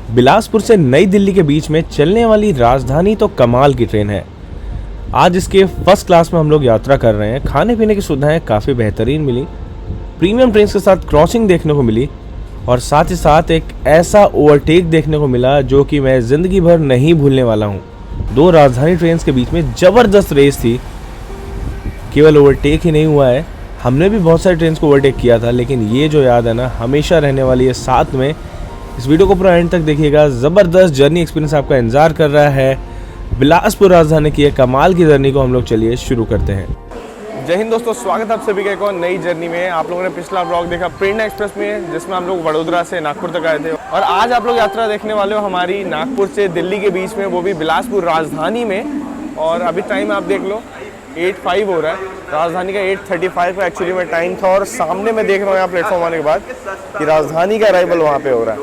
बिलासपुर से नई दिल्ली के बीच में चलने वाली राजधानी तो कमाल की ट्रेन है। आज इसके फर्स्ट क्लास में हम लोग यात्रा कर रहे हैं। खाने पीने की सुविधाएं काफ़ी बेहतरीन मिली, प्रीमियम ट्रेन के साथ क्रॉसिंग देखने को मिली और साथ ही साथ एक ऐसा ओवरटेक देखने को मिला जो कि मैं ज़िंदगी भर नहीं भूलने वाला हूँ। दो राजधानी ट्रेन के बीच में ज़बरदस्त रेस थी। केवल ओवरटेक ही नहीं हुआ है, हमने भी बहुत सारी ट्रेन को ओवरटेक किया था, लेकिन ये जो याद है ना हमेशा रहने वाली है साथ में। इस वीडियो को पूरा एंड तक देखिएगा, ज़बरदस्त जर्नी एक्सपीरियंस आपका इंतजार कर रहा है। बिलासपुर राजधानी की कमाल की जर्नी को हम लोग चलिए शुरू करते हैं। जय हिंद दोस्तों, स्वागत है आप सभी का एक और नई जर्नी में। आप लोगों ने पिछला ब्लॉग देखा प्रेरणा एक्सप्रेस में, जिसमें हम लोग वडोदरा से नागपुर तक आए थे, और आज आप लोग यात्रा देखने वाले हो हमारी नागपुर से दिल्ली के बीच में, वो भी बिलासपुर राजधानी में। और अभी टाइम आप देख लो 8:05 हो रहा है, राजधानी का 8:35 का एक्चुअली में टाइम था। और सामने मैं देख रहा हूँ यहाँ प्लेटफॉर्म आने के बाद कि राजधानी का अराइवल वहाँ पे हो रहा है।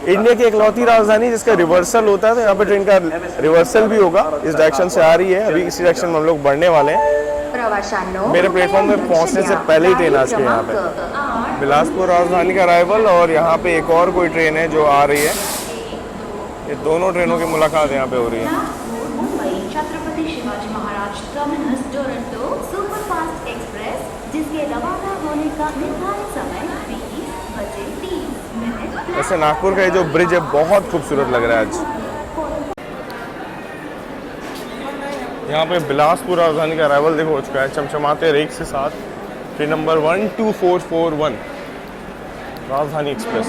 इंडिया की इकलौती राजधानी जिसका रिवर्सल होता है, तो यहाँ पे ट्रेन का रिवर्सल भी होगा। इस डायरेक्शन से आ रही है, अभी इसी डायरेक्शन में हम लोग बढ़ने वाले हैं। मेरे प्लेटफॉर्म में पहुँचने से पहले ही ट्रेन आ चुकी है यहाँ पे। बिलासपुर राजधानी का अराइवल, और यहाँ पे एक और कोई ट्रेन है जो आ रही है। ये दोनों ट्रेनों की मुलाकात यहाँ पे हो रही है। Chhatrapati Shivaji Maharaj terminus Toronto superfast express, जिसके रवाना होने का निर्धारित समय 20:30। वैसे नागपुर का ये जो ब्रिज है बहुत खूबसूरत लग रहा है आज। यहाँ पे बिलासपुर राजधानी का अराइवल देखो हो चुका है, चमचमाते रेक के साथ। ट्रेन नंबर 12441 राजधानी एक्सप्रेस।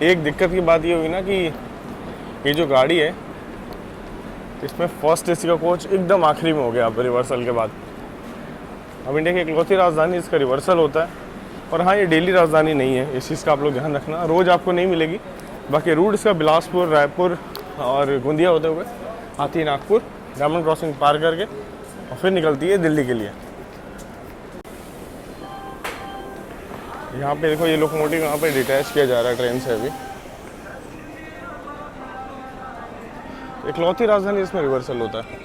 एक दिक्कत की बात ये हुई ना कि ये जो गाड़ी है इसमें फर्स्ट एसी का कोच एकदम आखिरी में हो गया अब रिवर्सल के बाद। अब इंडिया की इकलौती राजधानी इसका रिवर्सल होता है। और हाँ, ये डेली राजधानी नहीं है, इस चीज़ का आप लोग ध्यान रखना। रोज़ आपको नहीं मिलेगी। बाकी रूट इसका बिलासपुर, रायपुर और गोंदिया होते हुए आती है नागपुर, डायमंड क्रॉसिंग पार करके, और फिर निकलती है दिल्ली के लिए। यहाँ पे देखो ये लोकोमोटिव यहाँ पे डिटैच किया जा रहा है ट्रेन से। अभी इकलौती राजधानी इसमें रिवर्सल होता है।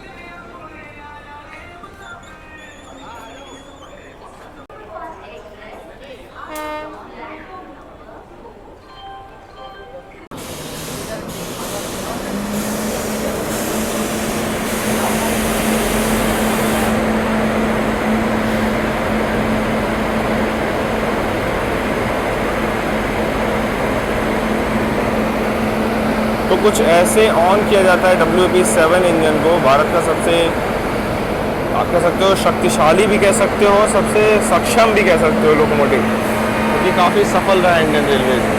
तो कुछ ऐसे ऑन किया जाता है WP7 इंजन को, भारत का सबसे, आप कह सकते हो शक्तिशाली भी कह सकते हो, सबसे सक्षम भी कह सकते हो लोकोमोटिव, क्योंकि काफ़ी सफल रहा है इंडियन रेलवे।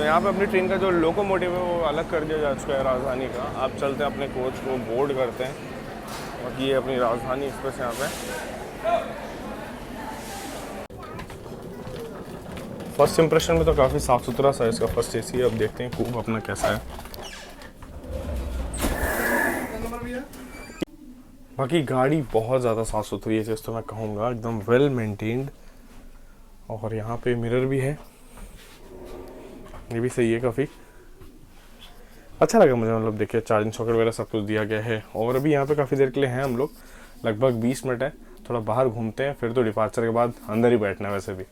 यहाँ पे अपनी ट्रेन का जो लोकोमोटिव है वो अलग कर दिया जा चुका है राजधानी का। आप चलते हैं अपने कोच को बोर्ड करते हैं, और ये अपनी राजधानी एक्सप्रेस यहाँ पे। फर्स्ट इंप्रेशन में तो काफ़ी साफ़ सुथरा सा इसका फर्स्ट एसी है। अब देखते हैं कूप अपना कैसा है। बाकी गाड़ी बहुत ज़्यादा साफ़ सुथरी है, जैसे तो मैं कहूँगा एकदम वेल मेंटेन्ड। और यहाँ पे मिरर भी है, ये भी सही है, काफ़ी अच्छा लगा मुझे। मतलब देखिए चार्जिंग सॉकेट वगैरह सब कुछ दिया गया है। और अभी यहाँ पे काफ़ी देर के लिए हैं हम लोग, लगभग 20 मिनट है। थोड़ा बाहर घूमते हैं, फिर तो डिपार्चर के बाद अंदर ही बैठना है वैसे भी।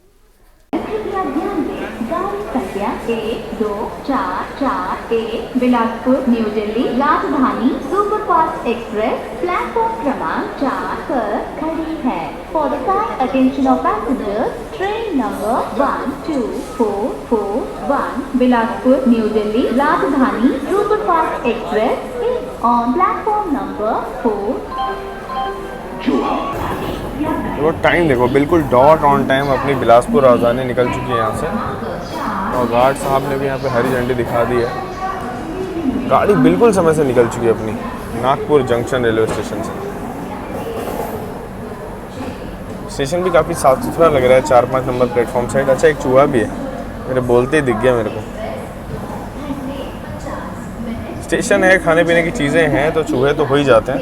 संख्या 1244 Bilaspur new Delhi Rajdhani superfast express platform क्रमांक 4 पर खड़ी है। For the kind attention of passengers, train number 12441 Bilaspur new Delhi Rajdhani superfast express is on platform number 4। देखो टाइम देखो, बिल्कुल डॉट ऑन टाइम अपनी बिलासपुर राजधानी निकल चुकी है यहाँ से। और गार्ड साहब ने भी यहाँ पे हरी झंडी दिखा दी है। गाड़ी बिल्कुल समय से निकल चुकी है अपनी नागपुर जंक्शन रेलवे स्टेशन से। स्टेशन भी काफ़ी साफ सुथरा लग रहा है, 4-5 नंबर प्लेटफॉर्म साइड। अच्छा, एक चूहा भी है, मेरे बोलते ही दिख गया मेरे को। स्टेशन है, खाने पीने की चीज़ें हैं, तो चूहे तो हो ही जाते हैं।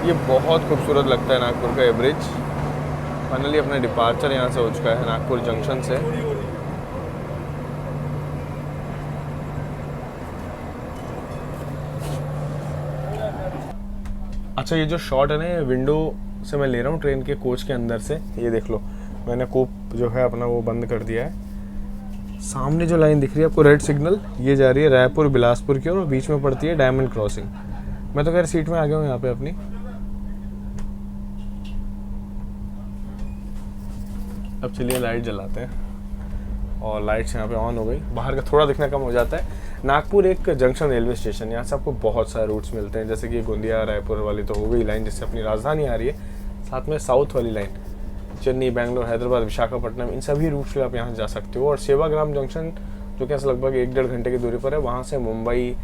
ये बहुत खूबसूरत लगता है नागपुर का ये ब्रिज। फाइनली अपना डिपार्चर यहाँ से हो चुका है नागपुर जंक्शन से। अच्छा, ये जो शॉट है ना, ये विंडो से मैं ले रहा हूँ ट्रेन के कोच के अंदर से। ये देख लो, मैंने कोप जो है अपना वो बंद कर दिया है। सामने जो लाइन दिख रही है आपको रेड सिग्नल, ये जा रही है रायपुर बिलासपुर की और बीच में पड़ती है डायमंड क्रॉसिंग। मैं तो खैर सीट में आ गया हूँ यहाँ पे अपनी। अब चलिए लाइट जलाते हैं और लाइट्स यहाँ पे ऑन हो गई। बाहर का थोड़ा दिखना कम हो जाता है। नागपुर एक जंक्शन रेलवे स्टेशन, यहाँ से आपको बहुत सारे रूट्स मिलते हैं, जैसे कि गोंदिया रायपुर वाली तो हो गई लाइन जिससे अपनी राजधानी आ रही है, साथ में साउथ वाली लाइन चेन्नई, बेंगलोर, हैदराबाद, विशाखापट्टनम, इन सभी रूट्स पे आप यहाँ जा सकते हो। और सेवाग्राम जंक्शन जो कि लगभग 1-1.5 घंटे की दूरी पर है, वहाँ से मुंबई,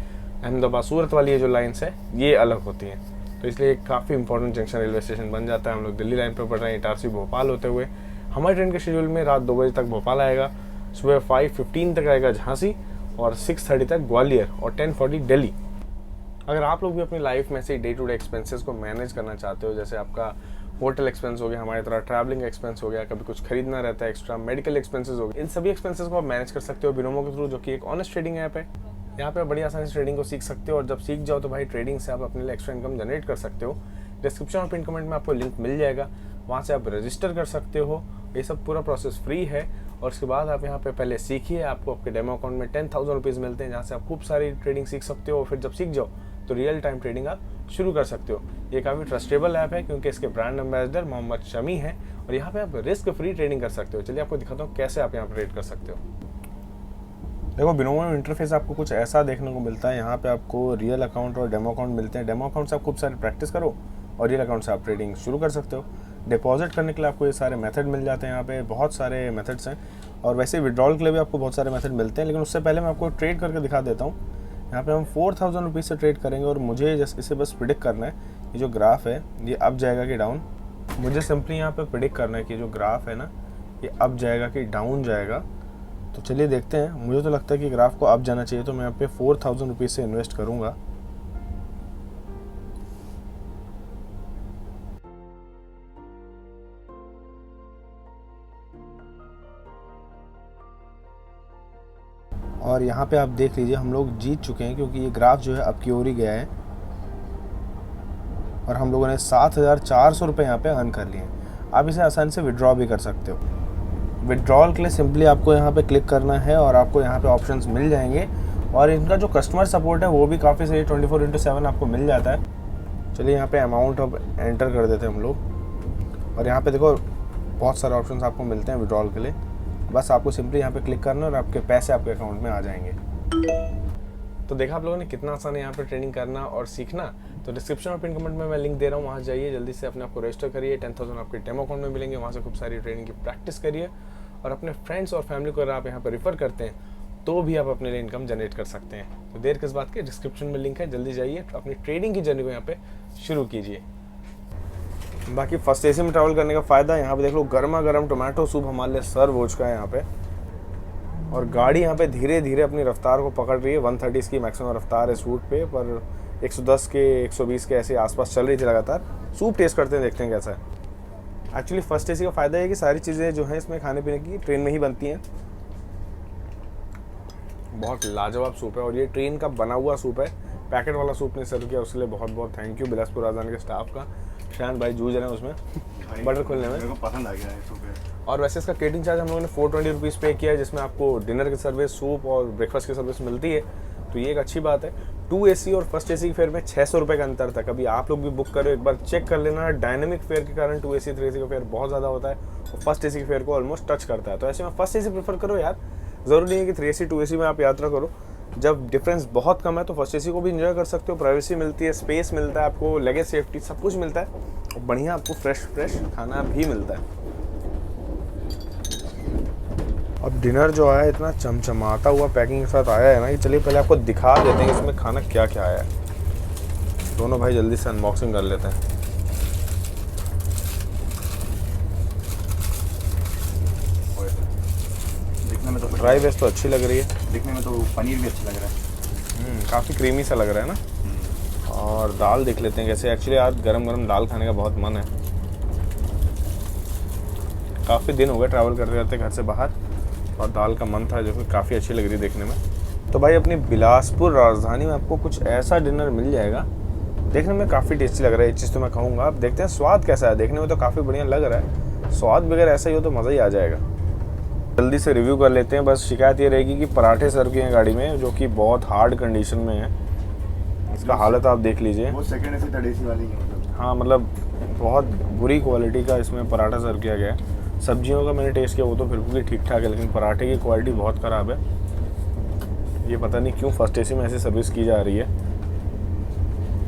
अहमदाबाद, सूरत वाली ये जो लाइन्स है ये अलग होती हैं, तो इसलिए काफ़ी इंपॉर्टेंट जंक्शन रेलवे स्टेशन बन जाता है। हम लोग दिल्ली लाइन पर पढ़ रहे हैं इटारसी भोपाल होते हुए। हमारी ट्रेन के शेड्यूल में रात 2 बजे तक भोपाल आएगा, सुबह 5:15 तक आएगा झांसी और 6:30 तक ग्वालियर और 10:40 दिल्ली। अगर आप लोग भी अपनी लाइफ में से डे टू डे एक्सपेंसेस को मैनेज करना चाहते हो, जैसे आपका होटल एक्सपेंस हो गया, हमारी तरह ट्रैवलिंग एक्सपेंस हो गया, कभी कुछ खरीदना रहता है एक्स्ट्रा, मेडिकल एक्सपेंसेस हो गए, इन सभी एक्सपेंसेस को आप मैनेज कर सकते हो बिनोमो के थ्रू, जो कि एक ऑनेस्ट ट्रेडिंग ऐप है। यहाँ पे आप बड़ी आसानी से ट्रेडिंग को सीख सकते हो और जब सीख जाओ तो भाई ट्रेडिंग से आप अपने लिए एक्स्ट्रा इनकम जनरेट कर सकते हो। डिस्क्रिप्शन और पिन कमेंट में आपको लिंक मिल जाएगा, वहाँ से आप रजिस्टर कर सकते हो। ये सब पूरा प्रोसेस फ्री है और उसके बाद आप यहाँ पे पहले सीखिए, आपको आपके डेमो अकाउंट में 10,000 रुपीज़ मिलते हैं, जहाँ से आप खूब सारी ट्रेडिंग सीख सकते हो। फिर जब सीख जाओ तो रियल टाइम ट्रेडिंग आप शुरू कर सकते हो। ये काफ़ी ट्रस्टेबल ऐप है क्योंकि इसके ब्रांड एम्बेसडर मोहम्मद शमी हैं और यहाँ पे आप रिस्क फ्री ट्रेडिंग कर सकते हो। चलिए आपको दिखाता हूँ कैसे आप यहाँ पर ट्रेड कर सकते हो। देखो, बिनोमो में इंटरफेस आपको कुछ ऐसा देखने को मिलता है। यहाँ पे आपको रियल अकाउंट और डेमो अकाउंट मिलते हैं। डेमो अकाउंट से आप खूब सारी प्रैक्टिस करो और रियल अकाउंट से आप ट्रेडिंग शुरू कर सकते हो। डिपॉजिट करने के लिए आपको ये सारे मेथड मिल जाते हैं, यहाँ पे बहुत सारे मेथड्स हैं और वैसे विड्रॉल के लिए भी आपको बहुत सारे मेथड मिलते हैं। लेकिन उससे पहले मैं आपको ट्रेड करके दिखा देता हूँ। यहाँ पे हम 4,000 रुपीज़ से ट्रेड करेंगे और मुझे जैसे इसे बस प्रिडिक्ट करना है ये जो ग्राफ है ये अप जाएगा कि डाउन। मुझे सिंपली यहाँ पे प्रिडिक्ट करना है कि जो ग्राफ है ना ये अप जाएगा कि डाउन जाएगा। तो चलिए देखते हैं। मुझे तो लगता है कि ग्राफ को अप जाना चाहिए, तो मैं यहाँ पे 4,000 रुपीज़ से इन्वेस्ट करूँगा। और यहाँ पे आप देख लीजिए हम लोग जीत चुके हैं क्योंकि ये ग्राफ जो है अब की ओर ही गया है और हम लोगों ने 7,400 रुपये यहाँ पे अर्न कर लिए हैं। आप इसे आसानी से विड्रॉ भी कर सकते हो। विड्रॉल के लिए सिंपली आपको यहाँ पे क्लिक करना है और आपको यहाँ पे ऑप्शंस मिल जाएंगे और इनका जो कस्टमर सपोर्ट है वो भी काफ़ी सही 24/7 आपको मिल जाता है। चलिए यहाँ पे अमाउंट अब एंटर कर देते हैं हम लोग और यहाँ पे देखो बहुत सारे ऑप्शंस आपको मिलते हैं विड्रॉल के लिए। बस आपको सिंपली यहाँ पे क्लिक करना है और आपके पैसे आपके अकाउंट में आ जाएंगे। तो देखा आप लोगों ने कितना आसान है यहाँ पे ट्रेडिंग करना और सीखना। तो डिस्क्रिप्शन और पिन कमेंट में मैं लिंक दे रहा हूँ, वहाँ जाइए, जल्दी से अपने आपको रजिस्टर करिए। 10,000 आपके डेमो अकाउंट में मिलेंगे, वहाँ से खूब सारी ट्रेडिंग की प्रैक्टिस करिए और अपने फ्रेंड्स और फैमिली को अगर आप यहाँ पर रिफ़र करते हैं तो भी आप अपने लिए इनकम जनरेट कर सकते हैं। तो देर किस बात की, डिस्क्रिप्शन में लिंक है, जल्दी जाइए अपनी ट्रेडिंग की जर्नी को यहाँ पे शुरू कीजिए। बाकी फर्स्ट एसी में ट्रैवल करने का फ़ायदा, यहाँ पे देख लो गर्मा गर्म टोमेटो सूप हमारे लिए सर्व हो चुका है यहाँ पे और गाड़ी यहाँ पे धीरे धीरे अपनी रफ्तार को पकड़ रही है। 130 इसकी मैक्सिमम रफ्तार है इस रूट पे, पर 110 के 120 के ऐसे आसपास चल रही थी लगातार। सूप टेस्ट करते हैं, देखते हैं कैसा है। एक्चुअली फर्स्ट एसी का फ़ायदा है कि सारी चीज़ें जो हैं इसमें खाने पीने की ट्रेन में ही बनती हैं। बहुत लाजवाब सूप है और ये ट्रेन का बना हुआ सूप है, पैकेट वाला सूप नहीं सर्व किया, उसके लिए बहुत बहुत थैंक यू बिलासपुर राजधानी के स्टाफ का। शायद भाई जूझ रहे हैं उसमें बटर खोलने में, मेरे को पसंद आ गया है सूप। और वैसे इसका केटरिंग चार्ज हम लोगों ने 420 रुपीज़ पे किया है, जिसमें आपको डिनर की सर्विस, सूप और ब्रेकफास्ट की सर्विस मिलती है, तो ये एक अच्छी बात है। 2 AC और फर्स्ट AC के फेयर में 600 रुपये का अंतर था। कभी आप लोग भी बुक करो, एक बार चेक कर लेना। डायनेमिक फेयर के कारण 2 AC 3 AC का फेयर बहुत ज़्यादा होता है और फर्स्ट AC के फेयर को ऑलमोस्ट टच करता है। तो ऐसे में फर्स्ट AC प्रेफर करो यार, ज़रूरी नहीं है कि 3 AC 2 AC में आप यात्रा करो। जब डिफरेंस बहुत कम है तो फर्स्ट AC को भी इंजॉय कर सकते हो। प्राइवेसी मिलती है, स्पेस मिलता है आपको, लगेज सेफ्टी सब कुछ मिलता है और बढ़िया आपको फ्रेश खाना भी मिलता है। अब डिनर जो आया इतना चमचमाता हुआ पैकिंग के साथ आया है ना कि चलिए पहले आपको दिखा देते हैं कि इसमें खाना क्या क्या आया है। दोनों भाई जल्दी से अनबॉक्सिंग कर लेते हैं। दिखने में तो ड्राई वेस्ट तो अच्छी लग रही है, दिखने में तो पनीर भी अच्छा लग रहा है। काफ़ी क्रीमी सा लग रहा है ना। और दाल देख लेते हैं कैसे। एक्चुअली आज गरम गरम दाल खाने का बहुत मन है। काफ़ी दिन हो गए ट्रैवल करते करते घर से बाहर, और दाल का मन था जो कि काफ़ी अच्छी लग रही है देखने में। तो भाई अपनी बिलासपुर राजधानी में आपको कुछ ऐसा डिनर मिल जाएगा, देखने में काफ़ी टेस्टी लग रहा है। एक चीज़ तो मैं कहूँगा, आप देखते हैं स्वाद कैसा है। देखने में तो काफ़ी बढ़िया लग रहा है, स्वाद वगैरह ऐसा ही हो तो मज़ा ही आ जाएगा। जल्दी से रिव्यू कर लेते हैं। बस शिकायत ये रहेगी कि पराठे सर्व किए हैं गाड़ी में, जो कि बहुत हार्ड कंडीशन में है। इसका हालत आप देख लीजिए। वो सेकंड ऐसी थर्ड एसी वाली है मतलब। हाँ मतलब बहुत बुरी क्वालिटी का इसमें पराठा सर्व किया गया है। सब्जियों का मैंने टेस्ट किया, वो तो फिर भी ठीक ठाक है, लेकिन पराठे की क्वालिटी बहुत ख़राब है। ये पता नहीं क्यों फर्स्ट एसी में ऐसी सर्विस की जा रही है,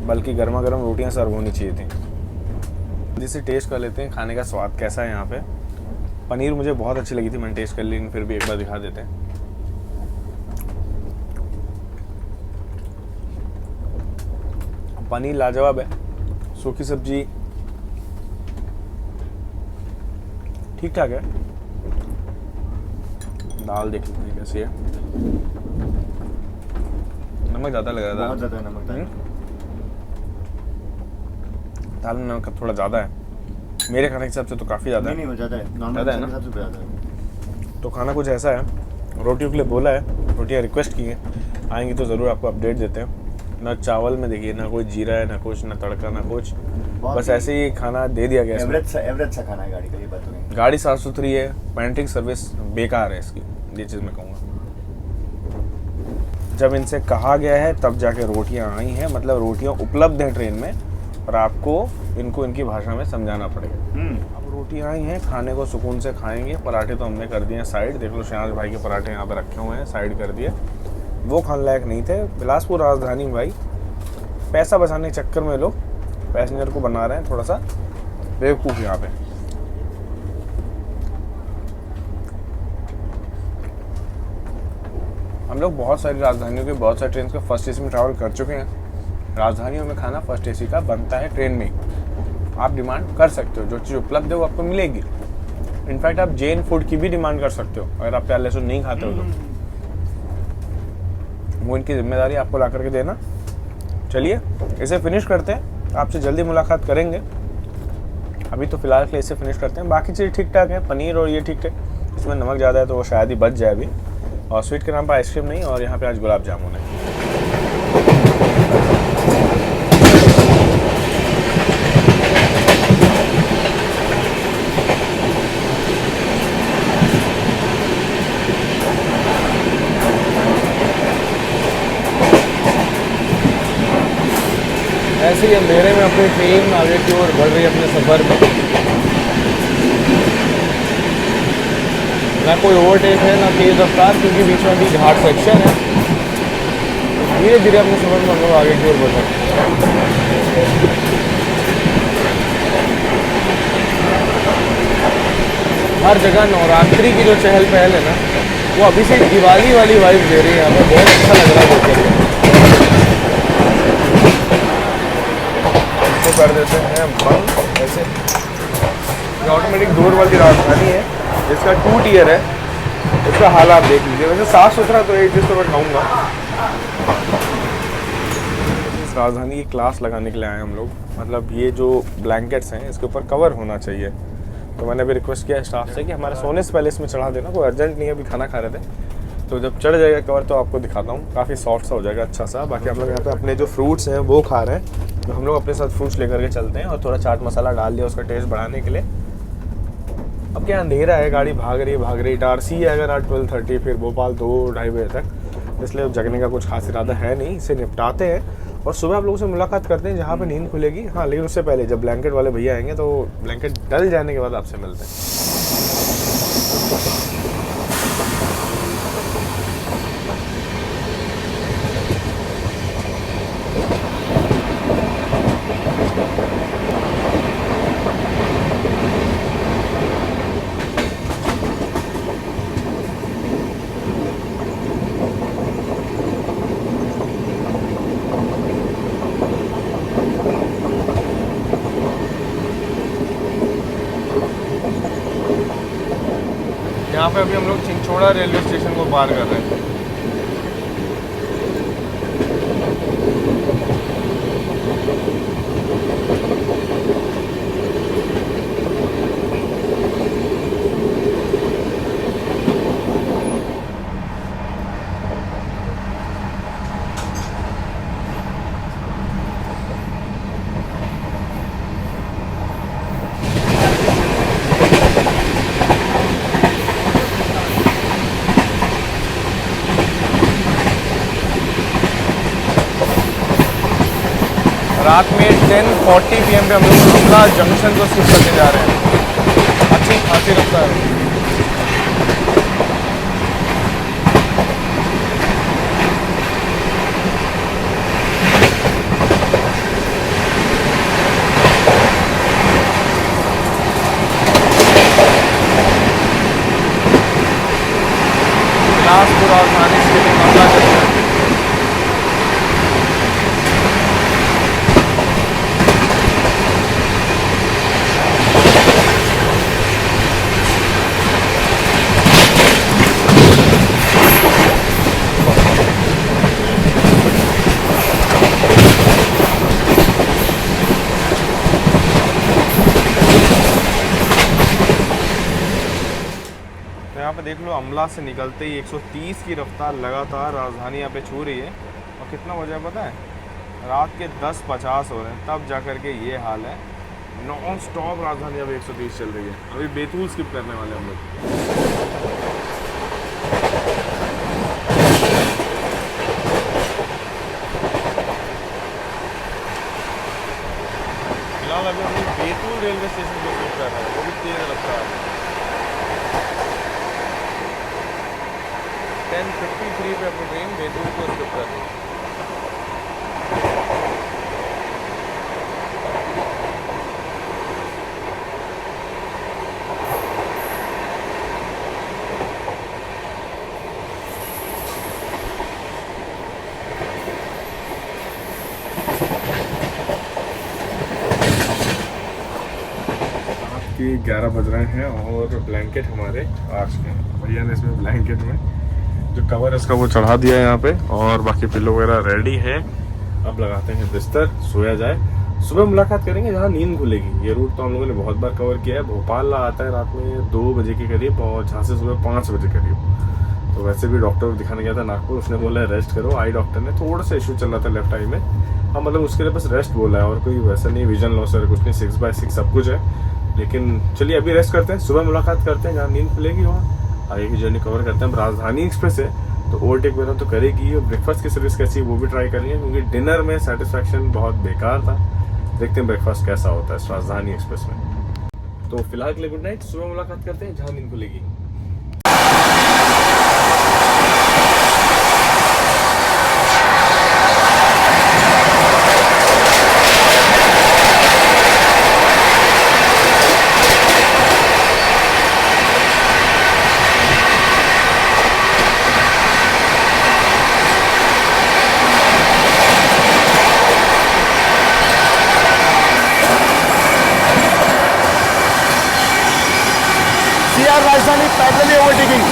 बल्कि गर्मा गर्म रोटियां सर्व होनी चाहिए थी। जिसे टेस्ट कर लेते हैं खाने का स्वाद कैसा है यहाँ पे। पनीर मुझे बहुत अच्छी लगी थी, मैंने टेस्ट कर ली, लेकिन फिर भी एक बार दिखा देते हैं। पनीर लाजवाब है, सूखी सब्जी ठीक ठाक है। दाल देख लेते हैं कैसी है। नमक ज़्यादा लग रहा था, बहुत ज़्यादा नमक था। दाल में नमक थोड़ा ज़्यादा है मेरे खाने के हिसाब से, तो काफ़ी ज़्यादा है। नहीं वो ज़्यादा है, नॉर्मल ज़्यादा है ना? सबसे ज़्यादा है। तो खाना कुछ ऐसा है, रोटियों के लिए बोला है, रोटियाँ रिक्वेस्ट की हैं, आएंगी तो ज़रूर आपको अपडेट देते हैं। ना चावल में देखिए, ना कोई जीरा है, ना कुछ, ना तड़का, ना कुछ, बस ऐसे ही खाना दे दिया गया। एवरेज सा खाना है गाड़ी का, ये बात तो नहीं। गाड़ी साफ़ सुथरी है, पेंटिंग सर्विस बेकार है इसकी, ये चीज़ मैं कहूँगा। जब इनसे कहा गया है तब जाके रोटियां आई हैं, मतलब रोटियां उपलब्ध हैं ट्रेन में, और आपको इनको इनकी भाषा में समझाना पड़ेगा। अब रोटियां आई हैं, खाने को सुकून से खाएंगे। पराठे तो हमने कर दिए हैं साइड, देख लो शहनाज भाई के पराठे यहाँ पे रखे हुए हैं, साइड कर दिए, वो खाने लायक नहीं थे। बिलासपुर राजधानी में भाई पैसा बचाने के चक्कर में लोग पैसेंजर को बना रहे हैं थोड़ा सा बेवकूफ़ यहाँ पे। हम लोग बहुत सारी राजधानियों के बहुत सारी ट्रेन के फर्स्ट एसी में ट्रैवल कर चुके हैं। राजधानियों में खाना फर्स्ट एसी का बनता है ट्रेन में, आप डिमांड कर सकते हो, जो चीज़ उपलब्ध है वो आपको मिलेगी। इनफैक्ट आप जैन फूड की भी डिमांड कर सकते हो अगर आप प्याज लहसुन नहीं खाते हो तो। वो इनकी जिम्मेदारी आपको ला करके देना। चलिए इसे फिनिश करते हैं, आपसे जल्दी मुलाकात करेंगे। अभी तो फिलहाल के लिए इसे फिनिश करते हैं। बाकी चीज़ ठीक ठाक है, पनीर और ये ठीक ठाक, इसमें नमक ज़्यादा है तो वो शायद ही बच जाए अभी। और स्वीट के नाम पर आइसक्रीम नहीं, और यहाँ पे आज गुलाब जामुन है। ऐसे ही अंधेरे में अपनी ट्रेन आगे की ओर बढ़ रही है अपने सफ़र में। ना कोई ओवरटेक है, ना तेज़ रफ्तार, क्योंकि बीच में अभी घाट सेक्शन है। धीरे धीरे अपने सफ़र में हम लोग आगे की ओर बढ़ रहे हैं। हर जगह नवरात्रि की जो चहल पहल है ना, वो अभी से दिवाली वाली वाइब दे रही है। हमें बहुत अच्छा लग रहा है देख के। इसको कर देते हैं बंद ऐसे। ये ऑटोमेटिक डोर वाली राजधानी है, इसका 2 टियर है। इसका हाल आप देख लीजिए। वैसे साफ़ सुथरा तो एक चीज़ तो मैं कहूँगा। इस राजधानी की क्लास लगाने के लिए आए हम लोग, मतलब ये जो ब्लैंकेट्स हैं इसके ऊपर कवर होना चाहिए। तो मैंने अभी रिक्वेस्ट किया स्टाफ से कि हमारे सोने से पहले इसमें चढ़ा देना, कोई अर्जेंट नहीं है, अभी खाना खा रहे थे। तो जब चढ़ जाएगा कवर तो आपको दिखाता हूँ, काफ़ी सॉफ्ट सा हो जाएगा, अच्छा सा। बाकी आप लोग यहाँ पे अपने जो फ्रूट्स हैं वो खा रहे हैं, तो हम लोग अपने साथ फ्रूट्स लेकर के चलते हैं। और थोड़ा चाट मसाला डाल दिया उसका टेस्ट बढ़ाने के लिए। अब क्या अंधेरा है, गाड़ी भाग रही टारसी है अगर आज 12:30, फिर भोपाल 2-2:30 बजे तक, इसलिए जगने का कुछ खास इरादा है नहीं। इसे निपटाते हैं और सुबह आप लोगों से मुलाकात करते हैं जहाँ पे नींद खुलेगी। हाँ लेकिन उससे पहले जब ब्लैंकेट वाले भैया आएंगे तो ब्लैंकेट डल जाने के बाद आपसे मिलते हैं। यहाँ पे अभी हम लोग चिंचोड़ा रेलवे स्टेशन को पार कर रहे हैं। रात में 10:40 PM पे हम लोग अमला जंक्शन को स्किप करके जा रहे हैं। अच्छी खासी रफ्तार है। बिलासपुर और थाने से अमला जंक्शन। यहाँ पे देख लो अमला से निकलते ही 130 की रफ्तार लगातार राजधानी यहाँ पे छू रही है। और कितना बजा है पता है? रात के 10:50 हो रहे हैं, तब जा कर के ये हाल है। नॉन स्टॉप राजधानी अब 130 चल रही है। अभी बैतूल स्किप करने वाले हम लोग। फिलहाल अभी हम लोग बैतूल रेलवे स्टेशन को स्किप कर रहे हैं, वो भी तेज रफ्तार है। 10:53 पे अपनी ट्रेन बैतूल को स्किप कर रही है। रात के 11 बज रहे हैं और ब्लैंकेट हमारे आ चुके हैं। भैया ने इसमें ब्लैंकेट में जो कवर है उसका वो चढ़ा दिया है यहाँ पे, और बाकी पिल्लो वगैरह रेडी है। अब लगाते हैं बिस्तर, सोया जाए। सुबह मुलाकात करेंगे जहाँ नींद खुलेगी। ये रूट तो हम लोगों ने बहुत बार कवर किया है। भोपाल आता है रात में 2 बजे के करीब और जहाँ से सुबह 5 बजे करीब। तो वैसे भी डॉक्टर को दिखाने गया था नागपुर, उसने बोला रेस्ट करो। आई डॉक्टर ने थोड़ा सा इशू चल रहा था लेफ्ट आई में। हाँ मतलब उसके लिए बस रेस्ट बोला है, और कोई वैसा नहीं विजन लॉस है कुछ नहीं, 6/6 सब कुछ है। लेकिन चलिए अभी रेस्ट करते हैं, सुबह मुलाकात करते हैं जहाँ नींद खुलेगी वहाँ आगे की जर्नी कवर करते हैं। राजधानी एक्सप्रेस है तो ओवरटेक वगैरह तो करेगी, और ब्रेकफास्ट की सर्विस कैसी है वो भी ट्राई करेंगे, क्योंकि डिनर में सेटिस्फैक्शन बहुत बेकार था। देखते हैं ब्रेकफास्ट कैसा होता है इस राजधानी एक्सप्रेस में। तो फिलहाल के लिए गुड नाइट, सुबह मुलाकात करते हैं जहाँ नींद खुलेगी। राजधानी पैदल ओवरटेकिंग।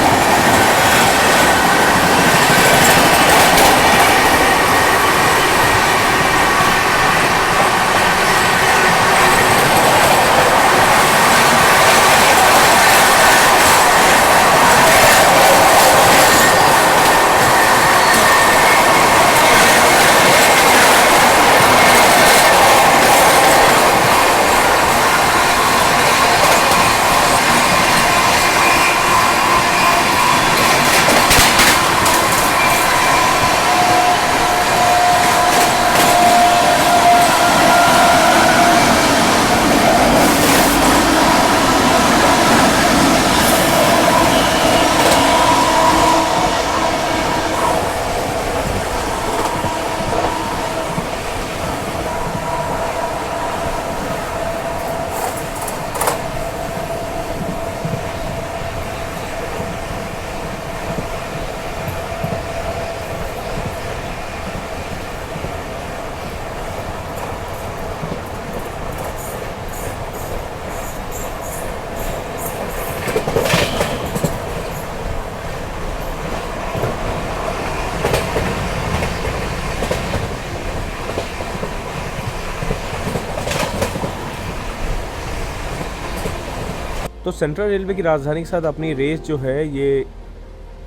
तो सेंट्रल रेलवे की राजधानी के साथ अपनी रेस जो है ये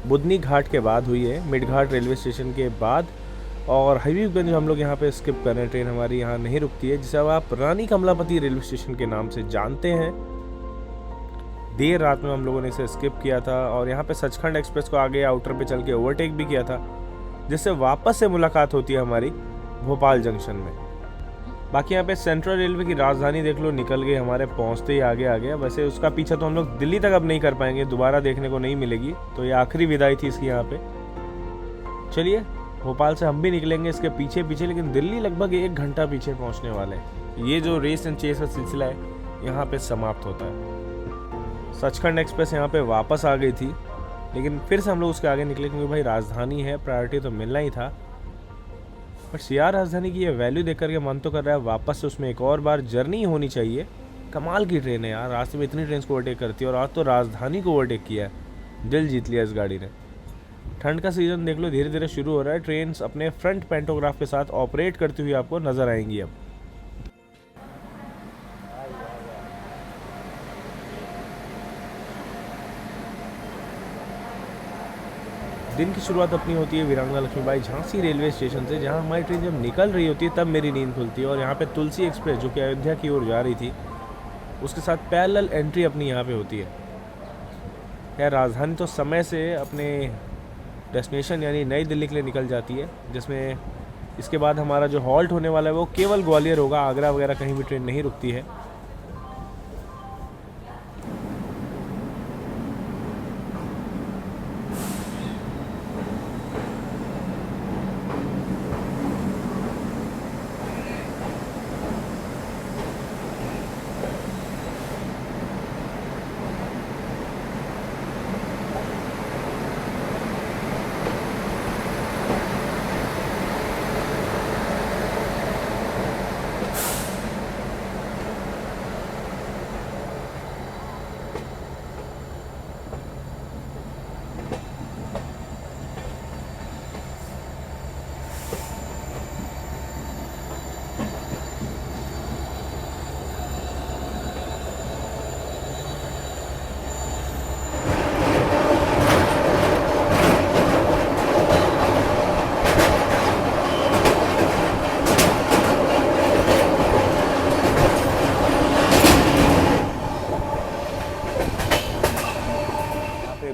बुधनी घाट के बाद हुई है, मिड घाट रेलवे स्टेशन के बाद। और हबीबगंज हम लोग यहाँ पे स्किप कर रहे हैं, ट्रेन हमारी यहाँ नहीं रुकती है, जिसे अब आप रानी कमलापति रेलवे स्टेशन के नाम से जानते हैं। देर रात में हम लोगों ने इसे स्किप किया था और यहाँ पे सचखंड एक्सप्रेस को आगे आउटर पे चल के ओवरटेक भी किया था, जिससे वापस से मुलाकात होती है हमारी भोपाल जंक्शन में। बाकी यहाँ पे सेंट्रल रेलवे की राजधानी देख लो निकल गई हमारे पहुँचते ही आगे आ गया। वैसे उसका पीछा तो हम लोग दिल्ली तक अब नहीं कर पाएंगे, दोबारा देखने को नहीं मिलेगी, तो ये आखिरी विदाई थी इसकी यहाँ पे। चलिए भोपाल से हम भी निकलेंगे इसके पीछे पीछे, लेकिन दिल्ली लगभग 1 घंटा पीछे पहुँचने वाले हैं। ये जो रेस एंड चेस का सिलसिला है यहाँ पे समाप्त होता है। सचखंड एक्सप्रेस यहाँ पे वापस आ गई थी, लेकिन फिर से हम लोग उसके आगे निकले क्योंकि भाई राजधानी है, प्रायोरिटी तो मिलना ही था। बट सीआर राजधानी की ये वैल्यू देख करके मन तो कर रहा है वापस से उसमें एक और बार जर्नी होनी चाहिए। कमाल की ट्रेन है यार, रास्ते में इतनी ट्रेन को ओवरटेक करती है और आज तो राजधानी को ओवरटेक किया है, दिल जीत लिया इस गाड़ी ने। ठंड का सीज़न देख लो धीरे धीरे शुरू हो रहा है, ट्रेन अपने फ्रंट पेंटोग्राफ के साथ ऑपरेट करती हुई आपको नजर आएंगी अब। दिन की शुरुआत अपनी होती है वीरांगना लक्ष्मीबाई झांसी रेलवे स्टेशन से, जहां हमारी ट्रेन जब निकल रही होती है तब मेरी नींद खुलती है। और यहाँ पे तुलसी एक्सप्रेस जो कि अयोध्या की ओर जा रही थी उसके साथ पैरेलल एंट्री अपनी यहाँ पे होती है। यार राजधानी तो समय से अपने डेस्टिनेशन यानी नई दिल्ली के लिए निकल जाती है, जिसमें इसके बाद हमारा जो हॉल्ट होने वाला है वो केवल ग्वालियर होगा, आगरा वगैरह कहीं भी ट्रेन नहीं रुकती है।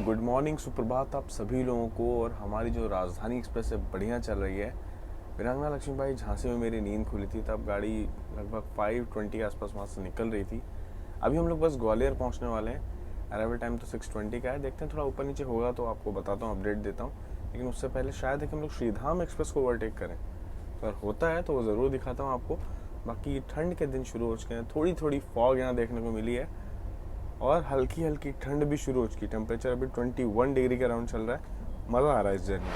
गुड मॉर्निंग, सुप्रभात आप सभी लोगों को। और हमारी जो राजधानी एक्सप्रेस है बढ़िया चल रही है। वीरांगना लक्ष्मीबाई झांसी में मेरी नींद खुली थी, तब गाड़ी लगभग 5:20 के आसपास वहाँ से निकल रही थी। अभी हम लोग बस ग्वालियर पहुँचने वाले हैं। अराइवल टाइम तो 6:20 का है, देखते हैं थोड़ा ऊपर नीचे होगा तो आपको बताता हूँ, अपडेट देता हूँ। लेकिन उससे पहले शायद है कि हम लोग श्रीधाम एक्सप्रेस को ओवरटेक करें, अगर होता है तो वो ज़रूर दिखाता हूँ आपको। बाकी ठंड के दिन शुरू हो चुके हैं, थोड़ी थोड़ी फॉग यहाँ देखने को मिली है और हल्की हल्की ठंड भी शुरू हो चुकी है। टेम्परेचर अभी 21 डिग्री के अराउंड चल रहा है। मज़ा आ रहा है इस जर्नी में।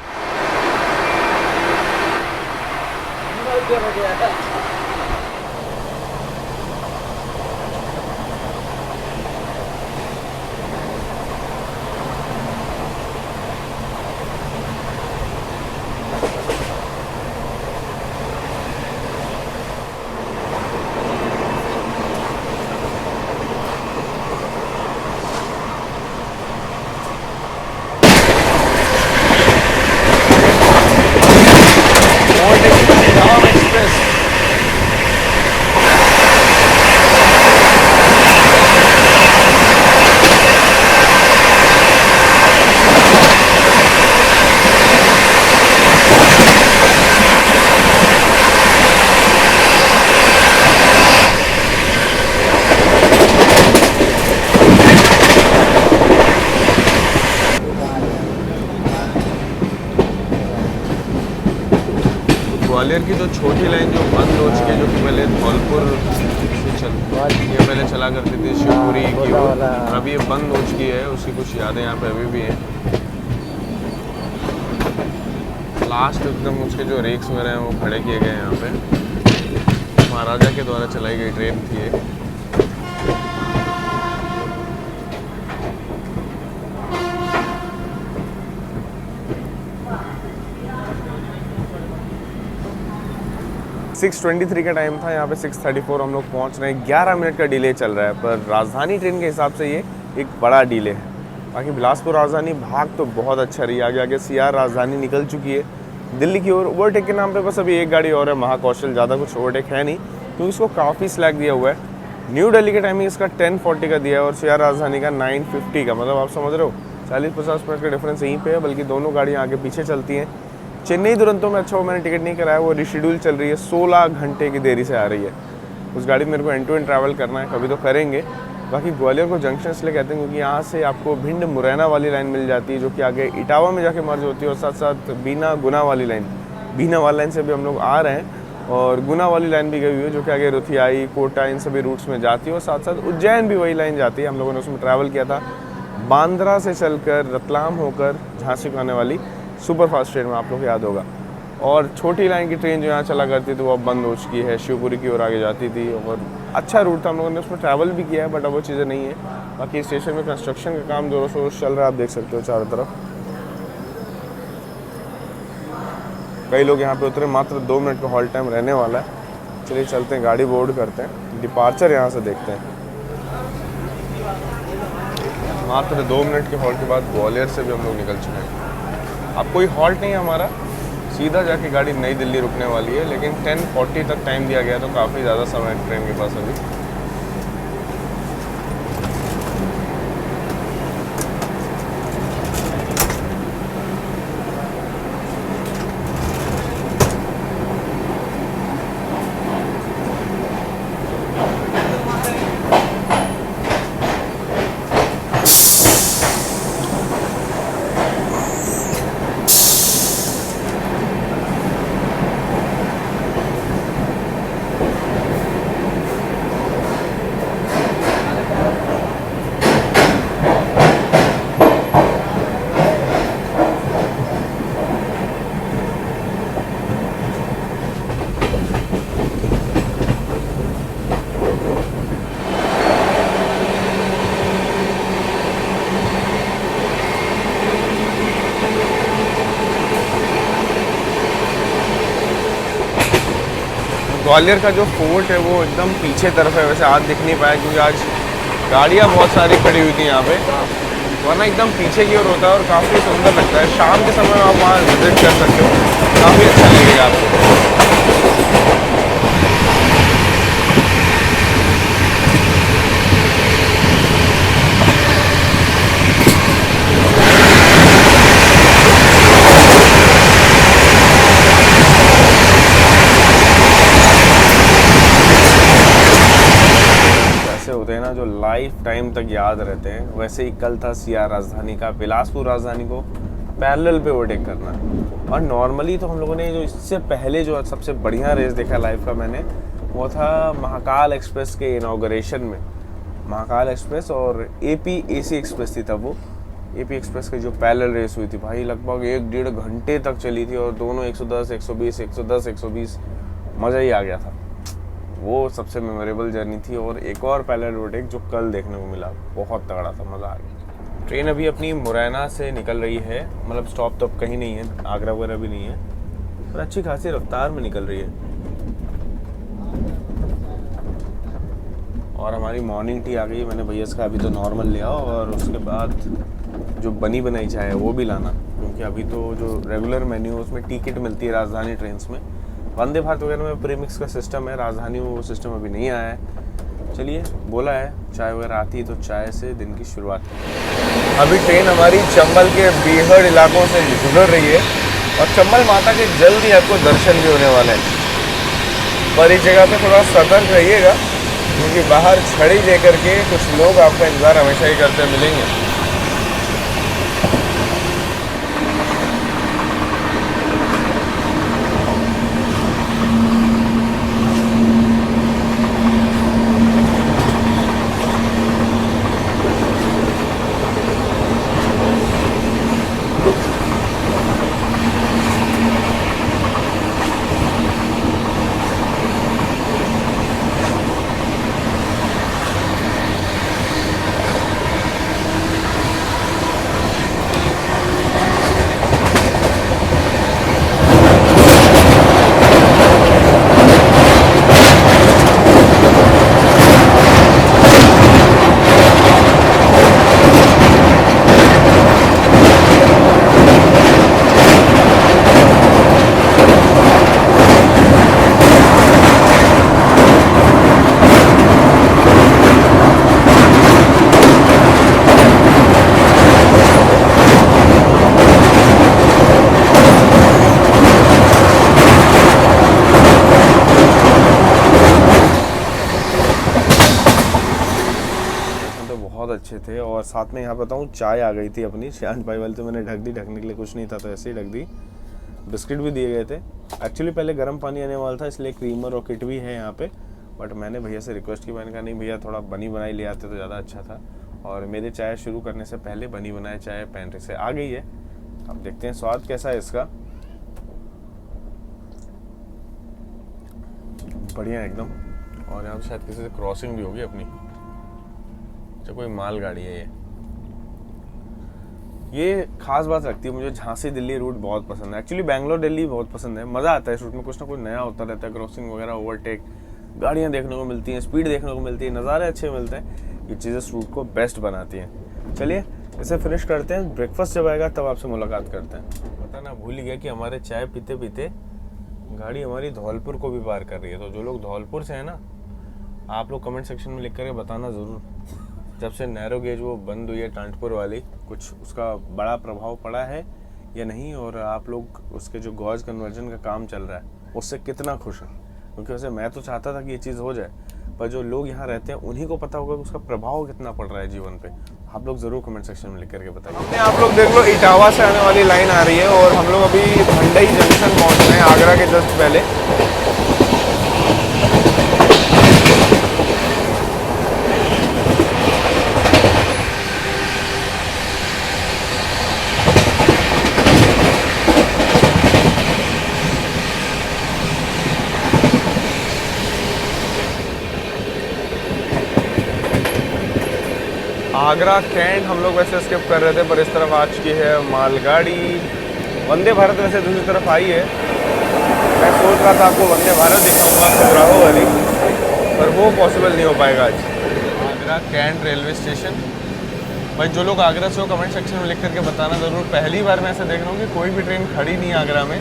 ग्वालियर की जो छोटी लाइन जो बंद हो चुकी है, जो कि पहले धौलपुर ये पहले चला करती थी शिवपुरी की ओर, अभी ये बंद हो चुकी है। उसकी कुछ यादें यहाँ पे अभी भी हैं। लास्ट एकदम उसके जो रेक्स वगैरह हैं वो खड़े किए गए हैं यहाँ पे। महाराजा के द्वारा चलाई गई ट्रेन थी ये। सिक्स 23 का टाइम था, यहाँ पे 6:34 हम लोग पहुँच रहे हैं। 11 मिनट का डिले चल रहा है, पर राजधानी ट्रेन के हिसाब से ये एक बड़ा डिले है। बाकी बिलासपुर राजधानी भाग तो बहुत अच्छा रही। आगे आगे सीआर राजधानी निकल चुकी है दिल्ली की ओर। ओवरटेक के नाम पे बस अभी एक गाड़ी और है, महाकौशल। ज़्यादा कुछ ओवरटेक है नहीं, क्योंकि इसको काफ़ी स्लैक दिया हुआ है। न्यू दिल्ली का टाइमिंग इसका 10:40 का दिया है और सीआर राजधानी का 9:50 का। मतलब आप समझ रहे हो 40-50 मिनट का डिफरेंस यहीं पे है। बल्कि दोनों गाड़ियाँ आगे पीछे चलती हैं। चेन्नई दुरंतो में अच्छा वो मैंने टिकट नहीं कराया, वो रिशेड्यूल चल रही है, 16 घंटे की देरी से आ रही है। उस गाड़ी में मेरे को एंड टू एंड ट्रैवल करना है, कभी तो करेंगे। बाकी ग्वालियर को जंक्शन इसलिए कहते हैं क्योंकि यहाँ से आपको भिंड मुरैना वाली लाइन मिल जाती है, जो कि आगे इटावा में जाके मर्ज होती है, और साथ साथ बीना गुना वाली लाइन, बीना वाली लाइन से भी हम लोग आ रहे हैं, और गुना वाली लाइन भी गई हुई है जो कि आगे रुथियाई, कोटा, इन सभी रूट्स में जाती है, और साथ साथ उज्जैन भी वही लाइन जाती है। हम लोगों ने उसमें ट्रैवल किया था, बांद्रा से चलकर रतलाम होकर झांसी को आने वाली सुपर फास्ट ट्रेन में, आप लोग को याद होगा। और छोटी लाइन की ट्रेन जो यहाँ चला करती थी वो अब बंद हो चुकी है, शिवपुरी की ओर आगे जाती थी, और अच्छा रूट था, हम लोगों ने उसमें ट्रैवल भी किया है, बट अब वो चीज़ें नहीं है। बाकी स्टेशन में कंस्ट्रक्शन का काम जोरों शोरों से चल रहा है, आप देख सकते हो चारों तरफ। कई लोग यहाँ पे उतरे, मात्र 2 मिनट का हॉल्ट टाइम रहने वाला है। चलिए चलते हैं, गाड़ी बोर्ड करते हैं, डिपार्चर यहाँ से देखते हैं। मात्र 2 मिनट के हॉल्ट के बाद ग्वालियर से भी हम लोग निकल चुके हैं। अब कोई हॉल्ट नहीं है हमारा, सीधा जाके गाड़ी नई दिल्ली रुकने वाली है, लेकिन 10:40 तक टाइम दिया गया, तो काफ़ी ज़्यादा समय है ट्रेन के पास अभी। ग्वालियर का जो फोर्ट है वो एकदम पीछे तरफ है, वैसे आज दिख नहीं पाया क्योंकि आज गाड़ियाँ बहुत सारी खड़ी हुई थी यहाँ पे, वरना एकदम पीछे की ओर होता है और काफ़ी सुंदर लगता है। शाम के समय आप वहाँ विजिट कर सकते हो, काफ़ी अच्छा लगेगा आपको। होते हैं ना जो लाइफ टाइम तक याद रहते हैं, वैसे ही कल था सीआर राजधानी का, बिलासपुर राजधानी को पैरेलल पे ओवरटेक करना। और नॉर्मली तो हम लोगों ने जो इससे पहले जो सबसे बढ़िया रेस देखा लाइफ का मैंने, वो था महाकाल एक्सप्रेस के इनॉग्रेशन में। महाकाल एक्सप्रेस और एपी एसी एक्सप्रेस थी तब वो, एपी एक्सप्रेस की जो पैरेलल रेस हुई थी भाई, लगभग 1-1.5 घंटे तक चली थी, और दोनों 110, 120, 110, 120, मज़ा ही आ गया था। वो सबसे मेमोरेबल जर्नी थी। और एक और पैरेलल ओवरटेक जो कल देखने को मिला, बहुत तगड़ा था, मज़ा आ गया। ट्रेन अभी अपनी मुरैना से निकल रही है, मतलब स्टॉप तो अब कहीं नहीं है, आगरा वगैरह भी नहीं है, पर अच्छी खासी रफ्तार में निकल रही है। और हमारी मॉर्निंग टी आ गई है, मैंने भैया से कहा अभी तो नॉर्मल ले आओ, और उसके बाद जो बनी बनाई चाय है वो भी लाना, क्योंकि अभी तो जो रेगुलर मेन्यू है उसमें टी किट मिलती है राजधानी ट्रेन्स में। वंदे भारत वगैरह में प्रीमिक्स का सिस्टम है, राजधानी में वो सिस्टम अभी नहीं आया है। चलिए, बोला है चाय वगैरह आती है तो चाय से दिन की शुरुआत है। अभी ट्रेन हमारी चंबल के बीहड़ इलाकों से गुजर रही है, और चंबल माता के जल्द ही आपको दर्शन भी होने वाले हैं। पर इस जगह पे थोड़ा सतर्क रहिएगा, क्योंकि बाहर छड़ी लेकर के कुछ लोग आपका इंतज़ार हमेशा ही करते मिलेंगे। अच्छे थे। और साथ में यहाँ बताऊँ चाय आ गई थी अपनी, शांत भाई वाली तो मैंने ढक दी, ढकने के लिए कुछ नहीं था तो ऐसे ही ढक दी। बिस्किट भी दिए गए थे। एक्चुअली पहले गर्म पानी आने वाला था, इसलिए क्रीमर और किट भी है यहाँ पे, बट मैंने भैया से रिक्वेस्ट की, मैंने कहा नहीं भैया थोड़ा बनी बनाई ले आते तो ज़्यादा अच्छा था। और मेरे चाय शुरू करने से पहले बनी बनाई चाय पेंट्री से आ गई है। अब देखते हैं स्वाद कैसा है इसका। बढ़िया एकदम। और यहाँ पे शायद किसी से क्रॉसिंग भी होगी अपनी, जो कोई माल गाड़ी है ये खास बात रखती है। मुझे झांसी दिल्ली रूट बहुत पसंद है, एक्चुअली बैंगलोर दिल्ली बहुत पसंद है। मज़ा आता है इस रूट में, कुछ ना कुछ नया होता रहता है, क्रॉसिंग वगैरह, ओवरटेक, गाड़ियाँ देखने को मिलती हैं, स्पीड देखने को मिलती है, नज़ारे अच्छे मिलते हैं। ये चीज़ें इस रूट को बेस्ट बनाती हैं। चलिए इसे फिनिश करते हैं, ब्रेकफास्ट जब आएगा तब आपसे मुलाकात करते हैं। पता ना भूल गया कि हमारे चाय पीते पीते गाड़ी हमारी धौलपुर को भी पार कर रही है। तो जो लोग धौलपुर से हैं ना, आप लोग कमेंट सेक्शन में लिख करके बताना ज़रूर, जब से नैरो गेज वो बंद हुई है टांटपुर वाली, कुछ उसका बड़ा प्रभाव पड़ा है या नहीं, और आप लोग उसके जो गॉज कन्वर्जन का काम चल रहा है उससे कितना खुश हैं। क्योंकि वैसे मैं तो चाहता था कि ये चीज़ हो जाए, पर जो लोग यहाँ रहते हैं उन्हीं को पता होगा कि उसका प्रभाव कितना पड़ रहा है जीवन पे। आप लोग ज़रूर कमेंट सेक्शन में लिख करके बताइए। हमने आप लोग देख लो इटावा से आने वाली लाइन आ रही है और हम लोग अभी भंडई जंक्शन पहुँच रहे हैं, आगरा के जस्ट पहले। आगरा कैंट हम लोग वैसे स्किप कर रहे थे, पर इस तरफ आ चुकी है मालगाड़ी। वंदे भारत वैसे दूसरी तरफ आई है। मैं सोच रहा था आपको वंदे भारत दिखाऊंगा खजुराहो वाली, पर वो पॉसिबल नहीं हो पाएगा आज। Agra cantt railway station. भाई जो लोग आगरा से हो कमेंट सेक्शन में लिख करके बताना ज़रूर। पहली बार मैं ऐसे देख रहा हूँ कि कोई भी ट्रेन खड़ी नहीं है आगरा में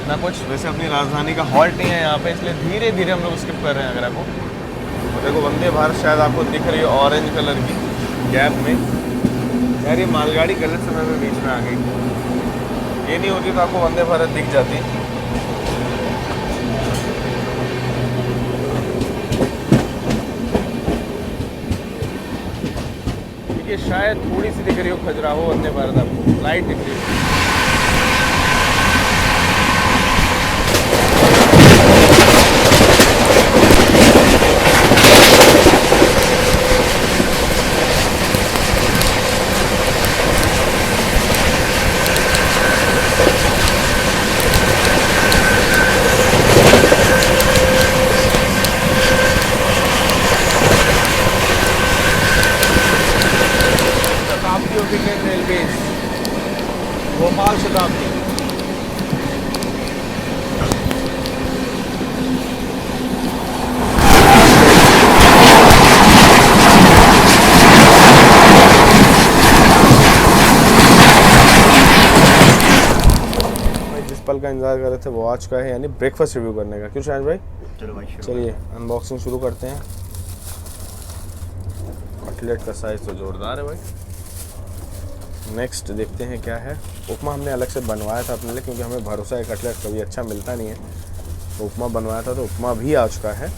ना कुछ। वैसे अपनी राजधानी का हॉल्ट नहीं है यहाँ पे, इसलिए धीरे धीरे हम लोग स्किप कर रहे हैं आगरा को। तो देखो वंदे भारत शायद आपको दिख रही है ऑरेंज कलर की गैप में। यार ये मालगाड़ी गलत समय में बीच में आ गई, ये नहीं होती तो आपको वंदे भारत दिख जाती। ठीक है, शायद थोड़ी सी दिख रही हो खजुराहो वंदे भारत, आपको लाइट दिख रही है। भोपाल शताब्दी। जिस पल का इंतजार कर रहे थे वो आ चुका है, यानी ब्रेकफास्ट रिव्यू करने का। क्यों शायद भाई? चलो भाई चलिए अनबॉक्सिंग शुरू करते हैं। कटलेट का साइज तो जोरदार है भाई। नेक्स्ट देखते हैं क्या है। उपमा हमने अलग से बनवाया था अपने लिए, क्योंकि हमें भरोसा है कटलेट कभी अच्छा मिलता नहीं है, तो उपमा बनवाया था, तो उपमा भी आ चुका है।